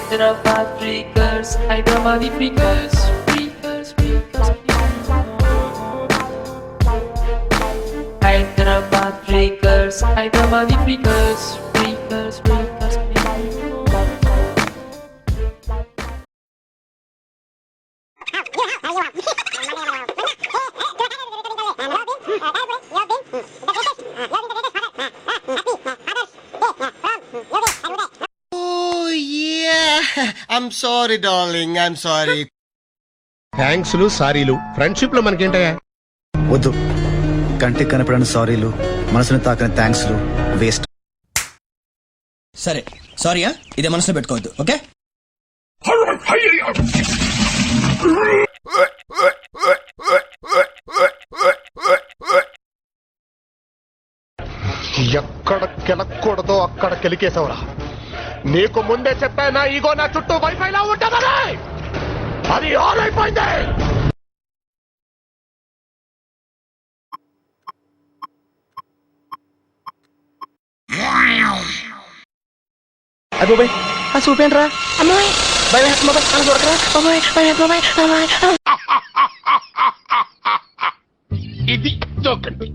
Hyderabad freakers, Hyderabadi freakers, freakers, freakers. Hyderabad freakers, Hyderabadi freakers, freakers, freakers. Oh yeah, I'm sorry darling, I'm sorry. థ్యాంక్స్లు సారీలు friendship లో మనకేంటయ్యా? వద్దు, కంటికి కనపడని సారీలు, మనసుని తాకని థ్యాంక్స్లు waste. సరే సారీయా, ఇదే మనసులో పెట్టుకోవద్దు. ఓకే, ఎక్కడ కెలక్కూడదో అక్కడ కెలికేసావురా. నీకు ముందే చెప్పా, నా ఈగో నా చుట్టూ వైఫైలా ఉంటుందని. అది ఆన్ అయిపోయింది. అబ్బాయి ఆ చూపేంట్రా అమ్మాయి, చూడకరా అమ్మాయి. ఇది జోకండి.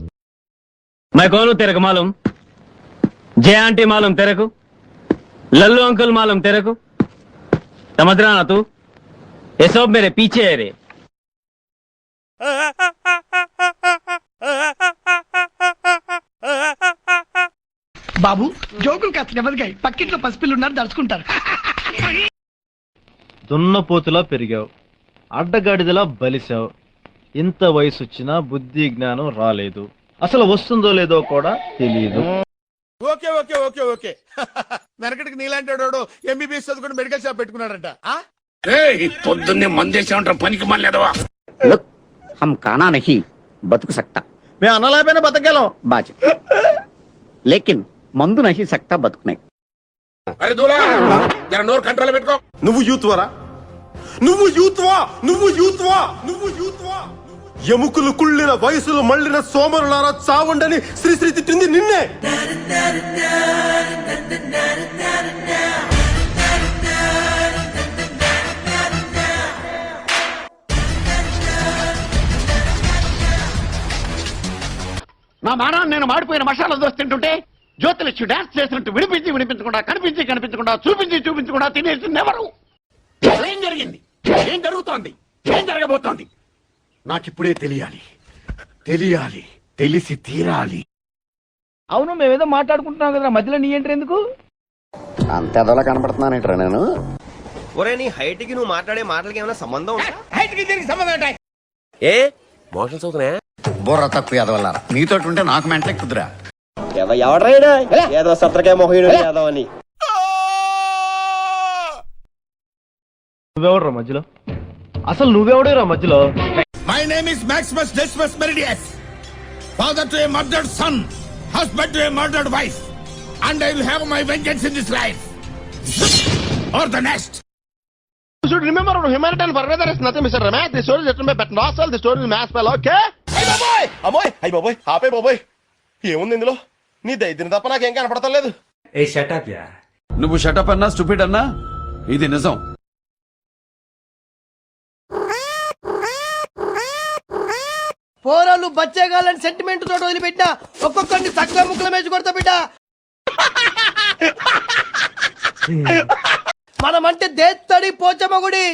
मैं कौन हूँ तेरे को मालूम? जय आंटी मालूम तेरे को? लल्लू अंकल मालूम तेरे को? समझ रहा ना तू? ये सब मेरे पीछे है रे. బాబు జోకులు కాస్త నెమ్మదిగా, పక్కింట్లో పసిపిల్లు ఉన్నారు, దడుచుకుంటారు. దున్నపోతులా పెరిగావు, అడ్డగాడిదలా బలిసావు. ఇంత వయసు వచ్చినా బుద్ధి జ్ఞానం రాలేదు. అసలు వస్తుందో లేదో కూడా తెలియదు. ఓకే ఓకే ఓకే ఓకే వెనకటికి నీలాంటి ఎంబీబీఎస్ చదువుకుని మెడికల్ షాప్ పెట్టుకున్నాడంట. పొద్దున్నే మందేశామంటారు పనికి మళ్ళేదవా. हम खाना नहीं बतक सकता, మేము అన్నలేకపోయినా బతకగలం. बाज लेकिन मंदु नहीं सकता बतकने. అరే దూలా జర నోరు కంట్రోల్ పెట్టుకో. నువ్వు యూత్ వరా, నువ్వు యూత్ వా, నువ్వు యూత్ వా, నువ్వు యూత్ వా. ఎముకలు కుళ్ళిన వయసులు మళ్ళిన సోమరులారా చావుండని శ్రీశ్రీ తిట్టింది నిన్నే. నా మానాన్ని నేను మాడిపోయిన మసాలా దోశ తింటుంటే జ్యోతిలక్ష్మి డాన్స్ చేసినట్టు వినిపించి వినిపించకుండా, కనిపించి కనిపించకుండా, చూపించి చూపించకుండా తినేసింది ఎవరు? ఏం జరిగింది? ఏం జరుగుతోంది? ఏం జరగబోతోంది? నాకిప్పుడే తెలియాలి, తెలియాలి, తెలిసి తీరాలి. అవును, మేమేదో మాట్లాడుకుంటున్నాం కదా, మధ్యలో నీ ఎంట్రీ ఎందుకు? అంత ఎదలా కనపడుతున్నానేట్రా నేను? ఒరే, నీ హైట్ కి నువ్వు మాట్లాడే మాటలకి ఏమైనా సంబంధం ఉందా? హైట్ కి దీనికి సంబంధం ఉంటాయి. ఏ మోషన్స్ అవుతున్నాయా? బుర్ర తక్కువ ఎదవల్లారా, నీతో ఉంటే నాకు మెంటలే కుదురా. ఎవడ్రాయిడా ఏదో సత్రకాయ మొహీడు యాదవ్ అని. నువ్వెవడరా మధ్యలో? అసలు నువ్వెవడేరా మధ్యలో? My name is Maximus డెసిమస్ Meridius, father to A murdered sun, husband to A murdered wife, and I will have my vengeance in this life or the next. You should remember on humanitarian weather is nothing, Mr. Ramesh. The story is written by Petnosal, the story is mass spell, okay? అయ్య బాబోయ్, అమ్మోయ్, అయ్య బాబోయ్, ఆపే బాబోయ్. ఏముంది ఇందులో? నీ దైద్యం తప్ప నాకేం కనపడతలేదు. నువ్వు షటప్ అన్నా స్టూపిడ్ అన్నా ఇది నిజం. పోరాలు బచ్చేగాలని సెంటిమెంట్ తోటి వదిలిపెట్టినా ఒక్కొక్కరిని సక్క ముక్కల మేచి కొడతా బిడ్డ. మనమంటే దేత్తడి పోచమ్మ గుడి.